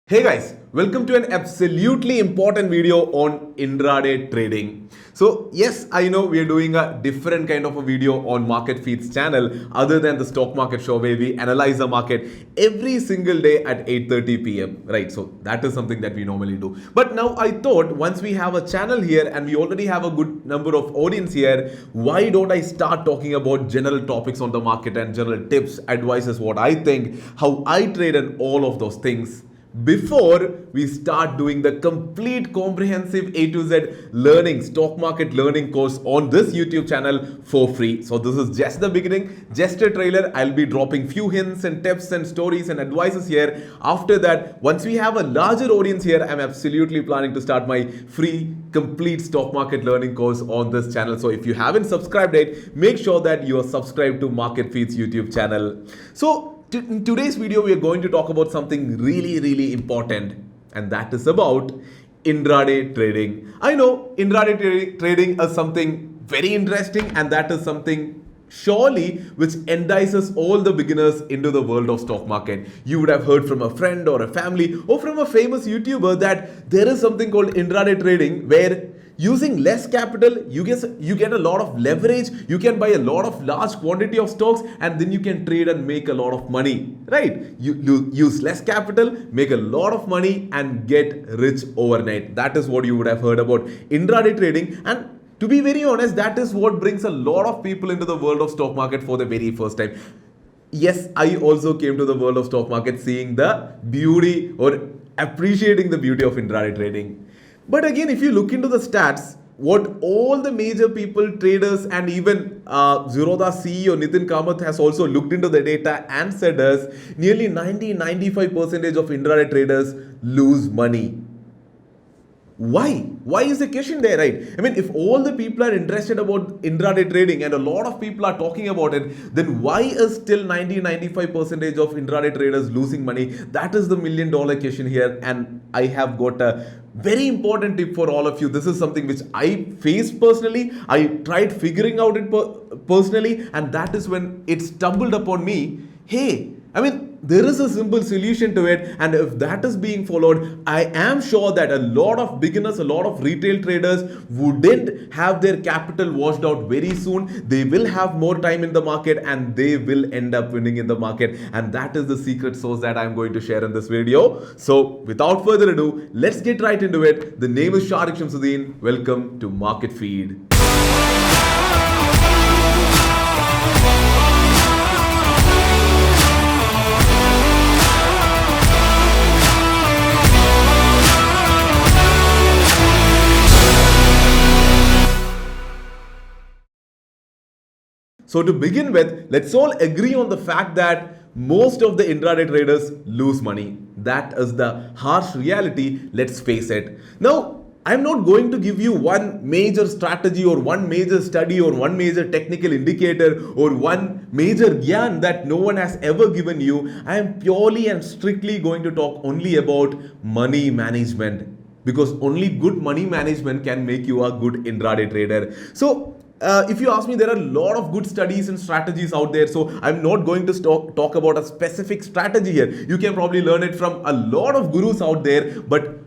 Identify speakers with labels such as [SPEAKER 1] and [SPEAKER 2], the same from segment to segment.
[SPEAKER 1] Hey guys, welcome to an absolutely important video on intraday trading. So yes, I know we are doing a different kind of a video on Market Feed's channel other than the stock market show where we analyze the market every single day at 8:30 p.m. Right? So that is something that we normally do. But now I thought once we have a channel here and we already have a good number of audience here, why don't I start talking about general topics on the market and general tips, advices, what I think, how I trade and all of those things before we start doing the complete comprehensive A to Z learning, stock market learning course on this YouTube channel for free. So this is just the beginning, just a trailer. I'll be dropping few hints and tips and stories and advices here. After that, once we have a larger audience here, I'm absolutely planning to start my free complete stock market learning course on this channel. So if you haven't subscribed yet, make sure that you are subscribed to Market Feed's YouTube channel. So in today's video, we are going to talk about something really important, and that is about intraday trading. I know intraday trading is something very interesting, and that is something surely which entices all the beginners into the world of stock market. You would have heard from a friend or a family or from a famous YouTuber that there is something called intraday trading where using less capital, you get a lot of leverage, you can buy a lot of large quantity of stocks, and then you can trade and make a lot of money, right? You use less capital, make a lot of money, and get rich overnight. That is what you would have heard about intraday trading. And to be very honest, that is what brings a lot of people into the world of stock market for the very first time. Yes, I also came to the world of stock market seeing the beauty or appreciating the beauty of intraday trading. But again, if you look into the stats, what all the major people, traders, and even Zerodha CEO Nitin Kamath has also looked into the data and said is nearly 95% of intraday traders lose money. Why? Why is the question there, right? I mean, if all the people are interested about intraday trading and a lot of people are talking about it, then why is still 95% of intraday traders losing money? That is the $1 million question here. And I have got a very important tip for all of you. This is something which I faced personally. I tried figuring out it personally, and that is when it stumbled upon me. Hey, I mean, there is a simple solution to it, and if that is being followed, I am sure that a lot of beginners, a lot of retail traders wouldn't have their capital washed out very soon. They will have more time in the market and they will end up winning in the market. And that is the secret sauce that I'm going to share in this video. So without further ado, let's get right into it. The name is Sharique.samsudheen. Welcome to Market Feed. So to begin with, let's all agree on the fact that most of the intraday traders lose money. That is the harsh reality, let's face it. Now, I'm not going to give you one major strategy or one major study or one major technical indicator or one major gyan that no one has ever given you. I am purely and strictly going to talk only about money management, because only good money management can make you a good intraday trader. So if you ask me, there are a lot of good studies and strategies out there. So I'm not going to talk about a specific strategy here. You can probably learn it from a lot of gurus out there. But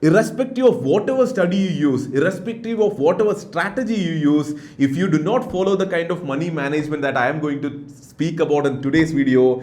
[SPEAKER 1] irrespective of whatever study you use, irrespective of whatever strategy you use, if you do not follow the kind of money management that I am going to speak about in today's video,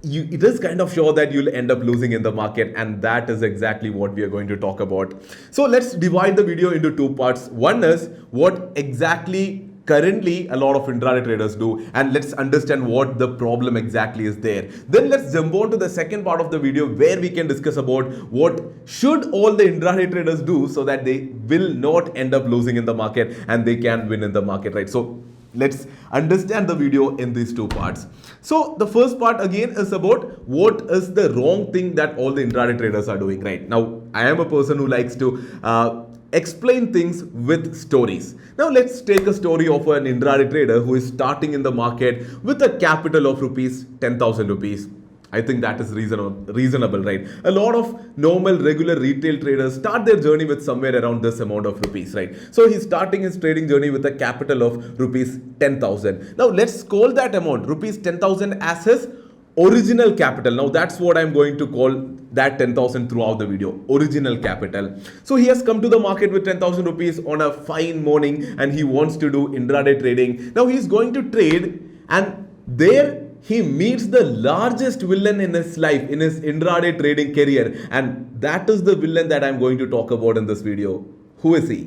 [SPEAKER 1] it is kind of sure that you'll end up losing in the market, and that is exactly what we are going to talk about. So let's divide the video into two parts. One is what exactly currently a lot of intraday traders do, and let's understand what the problem exactly is there. Then let's jump on to the second part of the video where we can discuss about what should all the intraday traders do so that they will not end up losing in the market and they can win in the market, right? So let's understand the video in these two parts. So the first part again is about what is the wrong thing that all the intraday traders are doing right now. I am a person who likes to explain things with stories. Now let's take a story of an intraday trader who is starting in the market with a capital of rupees 10,000 rupees. I think that is reasonable, right? A lot of normal, regular retail traders start their journey with somewhere around this amount of rupees, right? So he's starting his trading journey with a capital of rupees 10,000. Now let's call that amount, rupees 10,000, as his original capital. Now that's what I'm going to call that 10,000 throughout the video. Original capital. So he has come to the market with 10,000 rupees on a fine morning and he wants to do intraday trading. Now he's going to trade, and there he meets the largest villain in his life, in his intraday trading career, and that is the villain that I'm going to talk about in this video. Who is he?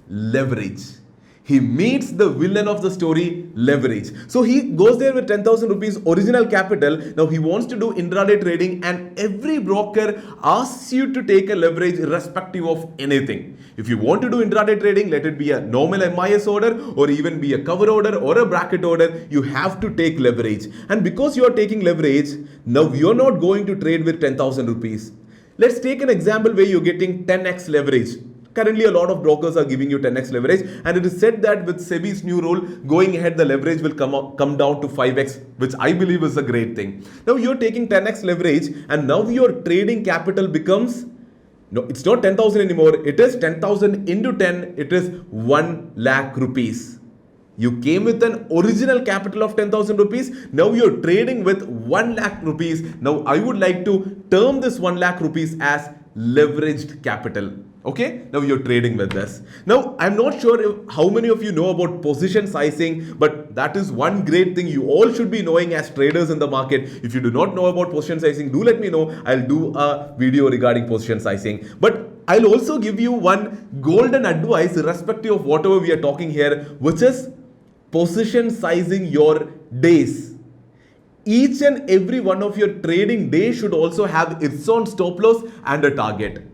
[SPEAKER 1] Leverage. He meets the villain of the story, leverage. So he goes there with 10,000 rupees original capital. Now he wants to do intraday trading, and every broker asks you to take a leverage irrespective of anything. If you want to do intraday trading, let it be a normal MIS order or even be a cover order or a bracket order, you have to take leverage. And because you are taking leverage, now you're not going to trade with 10,000 rupees. Let's take an example where you're getting 10x leverage. Currently, a lot of brokers are giving you 10x leverage, and it is said that with SEBI's new rule, going ahead, the leverage will come down to 5x, which I believe is a great thing. Now, you're taking 10x leverage, and now your trading capital becomes, no, it's not 10,000 anymore. It is 10,000 into 10. It is 1 lakh rupees. You came with an original capital of 10,000 rupees. Now you're trading with 1 lakh rupees. Now, I would like to term this 1 lakh rupees as leveraged capital. Okay, now you're trading with this. Now, I'm not sure how many of you know about position sizing, but that is one great thing you all should be knowing as traders in the market. If you do not know about position sizing, do let me know. I'll do a video regarding position sizing. But I'll also give you one golden advice irrespective of whatever we are talking here, which is position sizing your days. Each and every one of your trading days should also have its own stop loss and a target.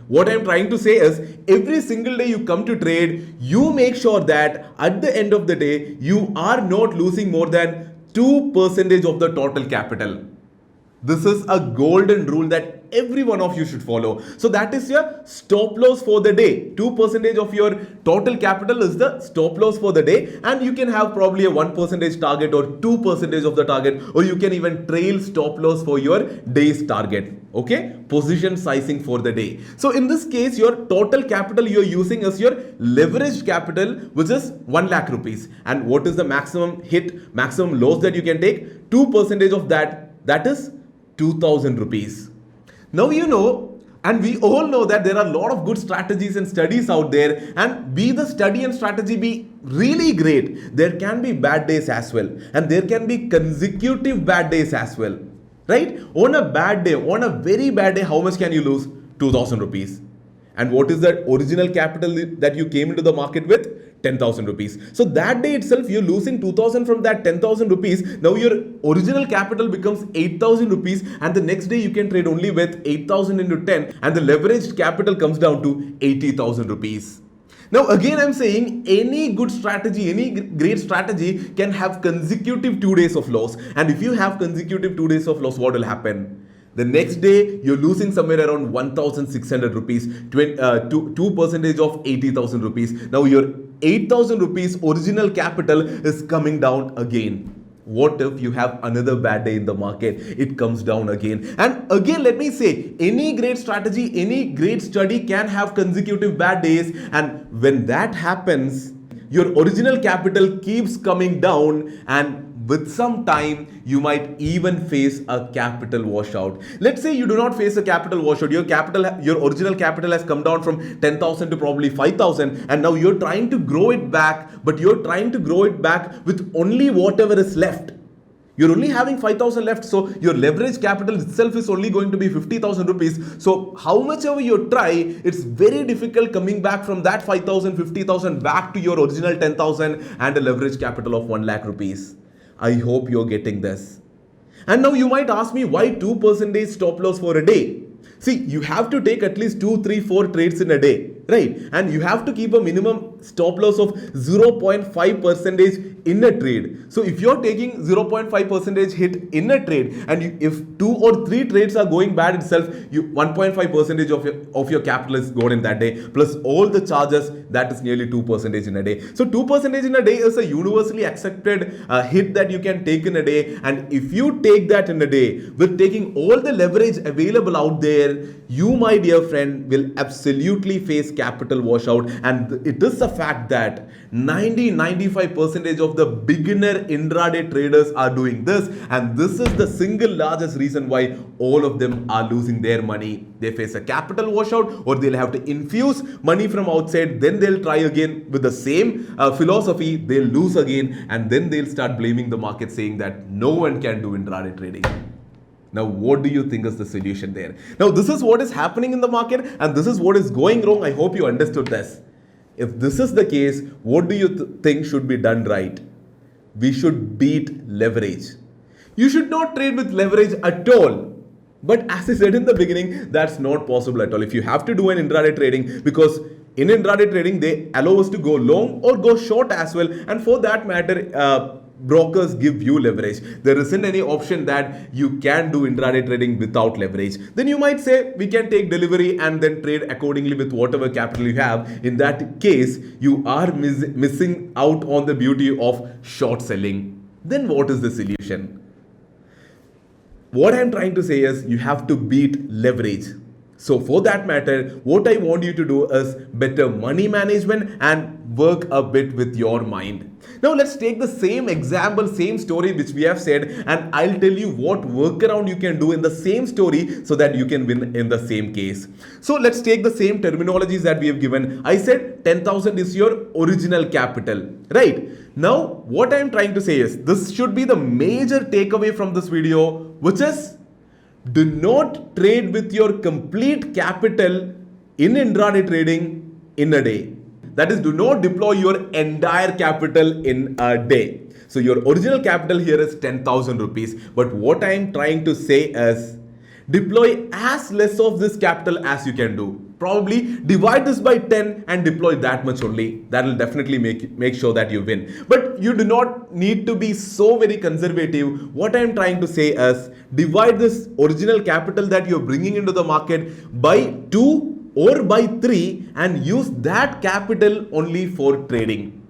[SPEAKER 1] What I'm trying to say is, every single day you come to trade, you make sure that at the end of the day, you are not losing more than 2% of the total capital. This is a golden rule that every one of you should follow. So that is your stop loss for the day. 2% of your total capital is the stop loss for the day, and you can have probably a 1% target or 2% of the target, or you can even trail stop loss for your day's target. Okay, position sizing for the day. So in this case, your total capital you're using is your leveraged capital, which is 1 lakh rupees. And what is the maximum hit, maximum loss that you can take? 2% of that is 2,000 rupees. Now you know, and we all know that there are a lot of good strategies and studies out there, and be the study and strategy be really great, there can be bad days as well, and there can be consecutive bad days as well, right? On a bad day, on a very bad day, how much can you lose? 2,000 rupees. And what is that original capital that you came into the market with? 10,000 rupees. So that day itself, you're losing 2,000 from that 10,000 rupees. Now your original capital becomes 8,000 rupees, and the next day you can trade only with 8,000 into 10, and the leveraged capital comes down to 80,000 rupees. Now again, I'm saying any good strategy, any great strategy can have consecutive 2 days of loss. And if you have consecutive 2 days of loss, what will happen? The next day, you're losing somewhere around 1,600 rupees, 2% of 80,000 rupees. Now your 8,000 rupees original capital is coming down again. What if you have another bad day in the market? It comes down again. And again, let me say, any great strategy, any great study can have consecutive bad days. And when that happens, your original capital keeps coming down, and with some time, you might even face a capital washout. Let's say you do not face a capital washout. Your original capital has come down from 10,000 to probably 5,000, and now you're trying to grow it back, but you're trying to grow it back with only whatever is left. You're only having 5,000 left, so your leverage capital itself is only going to be 50,000 rupees. So how much ever you try, it's very difficult coming back from that 5,000, 50,000 back to your original 10,000 and a leverage capital of 1 lakh rupees. I hope you're getting this. And now you might ask me, why 2% stop loss for a day? See, you have to take at least 2, 3, 4 trades in a day, right? And you have to keep a minimum stop loss of 0.5% in a trade. So if you're taking 0.5% hit in a trade, and if 2 or 3 trades are going bad itself, 1.5% of your capital is gone in that day, plus all the charges, that is nearly 2% in a day. So 2% in a day is a universally accepted hit that you can take in a day. And if you take that in a day, with taking all the leverage available out there, you, my dear friend, will absolutely face capital washout, and it is a fact that 95% of the beginner intraday traders are doing this, and this is the single largest reason why all of them are losing their money. They face a capital washout, or they'll have to infuse money from outside, then they'll try again with the same philosophy, they'll lose again, and then they'll start blaming the market, saying that no one can do intraday trading. Now, what do you think is the solution there? Now, this is what is happening in the market, and this is what is going wrong. I hope you understood this. If this is the case, what do you think should be done right? We should beat leverage. You should not trade with leverage at all. But as I said in the beginning, that's not possible at all. If you have to do an intraday trading, because in intraday trading, they allow us to go long or go short as well. And for that matter, brokers give you leverage. There isn't any option that you can do intraday trading without leverage. Then you might say, we can take delivery and then trade accordingly with whatever capital you have. In that case, you are missing out on the beauty of short selling. Then what is the solution? What I'm trying to say is, you have to beat leverage. So for that matter, what I want you to do is better money management and work a bit with your mind. Now let's take the same example, same story which we have said, and I'll tell you what workaround you can do in the same story so that you can win in the same case. So let's take the same terminologies that we have given. I said 10,000 is your original capital, right? Now what I'm trying to say is, this should be the major takeaway from this video, which is, do not trade with your complete capital in intraday trading in a day. That is, do not deploy your entire capital in a day. So your original capital here is 10,000 rupees. But what I am trying to say is, deploy as less of this capital as you can do. Probably divide this by 10 and deploy that much only. That will definitely make sure that you win. But you do not need to be so very conservative. What I am trying to say is, divide this original capital that you're bringing into the market by 2 or by 3 and use that capital only for trading.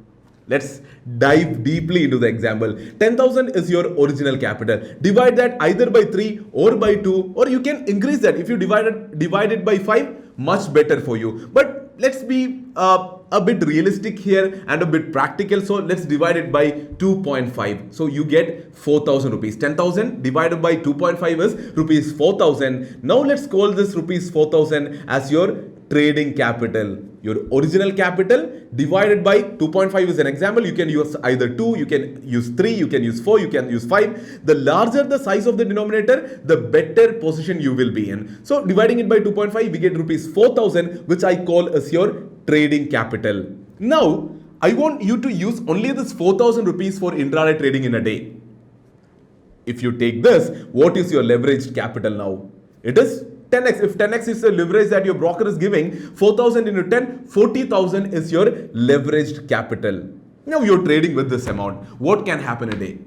[SPEAKER 1] Let's dive deeply into the example. 10,000 is your original capital. Divide that either by 3 or by 2, or you can increase that. If you divide it by 5, much better for you. But let's be a bit realistic here and a bit practical. So let's divide it by 2.5. So you get 4,000 rupees. 10,000 divided by 2.5 is rupees 4,000. Now let's call this rupees 4,000 as your trading capital. Your original capital divided by 2.5 is an example. You can use either 2, you can use 3, you can use 4, you can use 5. The larger the size of the denominator, the better position you will be in. So dividing it by 2.5, we get rupees 4,000, which I call as your trading capital. Now, I want you to use only this 4,000 rupees for intraday trading in a day. If you take this, what is your leveraged capital now? It is 10x. If 10x is the leverage that your broker is giving, 4,000 into 10, 40,000 is your leveraged capital. Now you're trading with this amount. What can happen a day?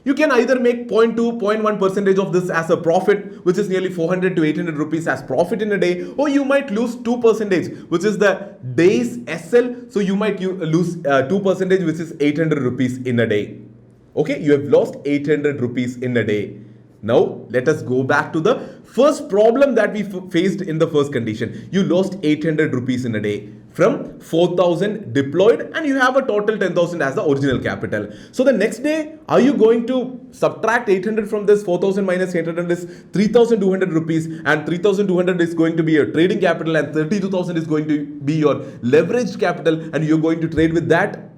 [SPEAKER 1] You can either make 0.2, 0.1% of this as a profit, which is nearly 400 to 800 rupees as profit in a day, or you might lose 2%, which is the day's SL. So you might lose 2%, which is 800 rupees in a day. Okay, you have lost 800 rupees in a day. Now, let us go back to the first problem that we faced in the first condition. You lost 800 rupees in a day from 4,000 deployed, and you have a total 10,000 as the original capital. So the next day, are you going to subtract 800 from this? 4,000 minus 800 is 3,200 rupees, and 3,200 is going to be your trading capital, and 32,000 is going to be your leveraged capital, and you're going to trade with that?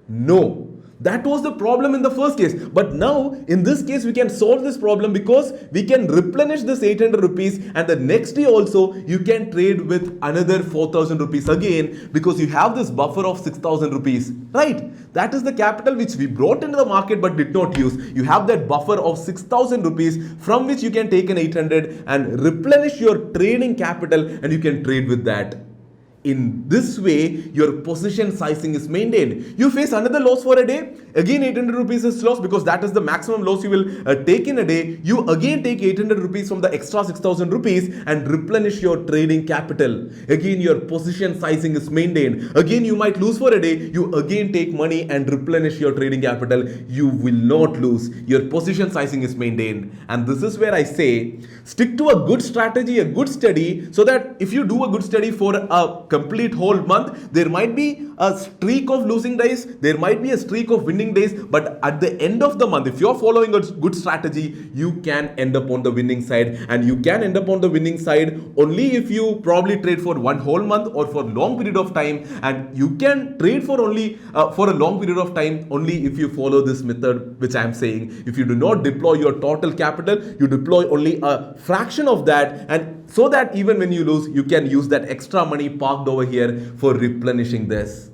[SPEAKER 1] No. That was the problem in the first case. But now, in this case, we can solve this problem because we can replenish this 800 rupees, and the next day also, you can trade with another 4,000 rupees again, because you have this buffer of 6,000 rupees, right? That is the capital which we brought into the market but did not use. You have that buffer of 6,000 rupees from which you can take an 800 and replenish your trading capital, and you can trade with that. In this way, your position sizing is maintained. You face another loss for a day. Again, 800 rupees is lost because that is the maximum loss you will take in a day. You again take 800 rupees from the extra 6,000 rupees and replenish your trading capital. Again, your position sizing is maintained. Again, you might lose for a day. You again take money and replenish your trading capital. You will not lose. Your position sizing is maintained. And this is where I say, stick to a good strategy, a good study, so that if you do a good study for a complete whole month, there might be a streak of losing days, there might be a streak of winning days, but at the end of the month, if you're following a good strategy, you can end up on the winning side. And you can end up on the winning side only if you probably trade for one whole month or for a long period of time. And you can trade for only for a long period of time only if you follow this method which I'm saying. If you do not deploy your total capital, you deploy only a fraction of that, and so that even when you lose, you can use that extra money parked over here for replenishing this.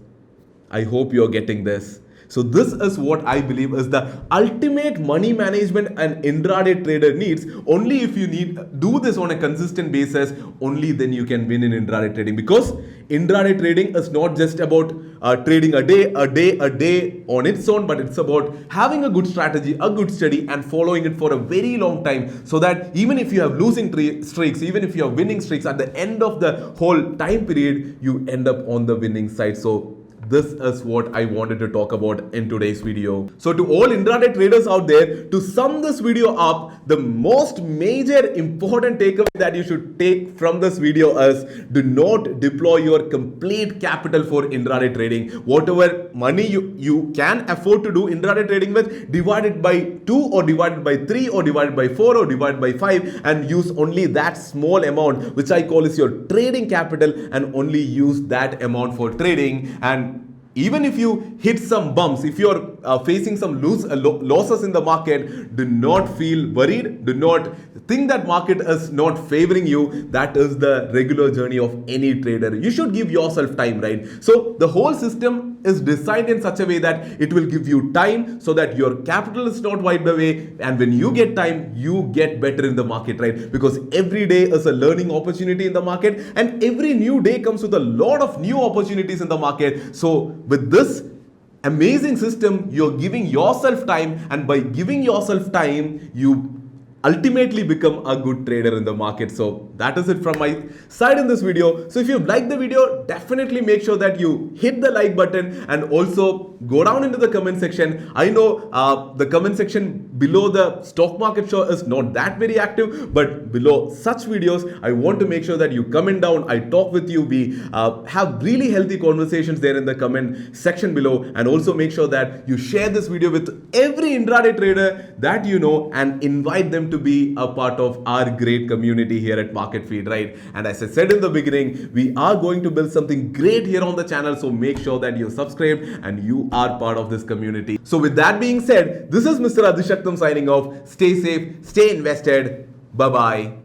[SPEAKER 1] I hope you're getting this. So this is what I believe is the ultimate money management an intraday trader needs. Only if you do this on a consistent basis, only then you can win in intraday trading. Because intraday trading is not just about trading a day on its own, but it's about having a good strategy, a good study, and following it for a very long time, so that even if you have losing streaks, even if you have winning streaks, at the end of the whole time period, you end up on the winning side. So this is what I wanted to talk about in today's video. So to all intraday traders out there, to sum this video up, the most major important takeaway that you should take from this video is do not deploy your complete capital for intraday trading. Whatever money you can afford to do intraday trading with, divide it by 2 or divide it by 3 or divide it by 4 or divide it by 5, and use only that small amount, which I call is your trading capital, and only use that amount for trading. And even if you hit some bumps, if you're facing some losses in the market, do not feel worried. Do not think that market is not favoring you. That is the regular journey of any trader. You should give yourself time, right? So the whole system is designed in such a way that it will give you time so that your capital is not wiped away. And when you get time, you get better in the market, right? Because every day is a learning opportunity in the market, and every new day comes with a lot of new opportunities in the market. So with this amazing system, you're giving yourself time, and by giving yourself time, you ultimately become a good trader in the market. So that is it from my side in this video. So if you liked the video, definitely make sure that you hit the like button, and also go down into the comment section. I know the comment section below the stock market show is not that very active, but below such videos, I want to make sure that you comment down. I talk with you. We have really healthy conversations there in the comment section below, and also make sure that you share this video with every intraday trader that you know, and invite them to be a part of our great community here at MarketFeed, right? And as I said in the beginning, we are going to build something great here on the channel. So make sure that you're subscribed and you are part of this community. So with that being said, this is Mr. Adishaktam signing off. Stay safe, stay invested. Bye-bye.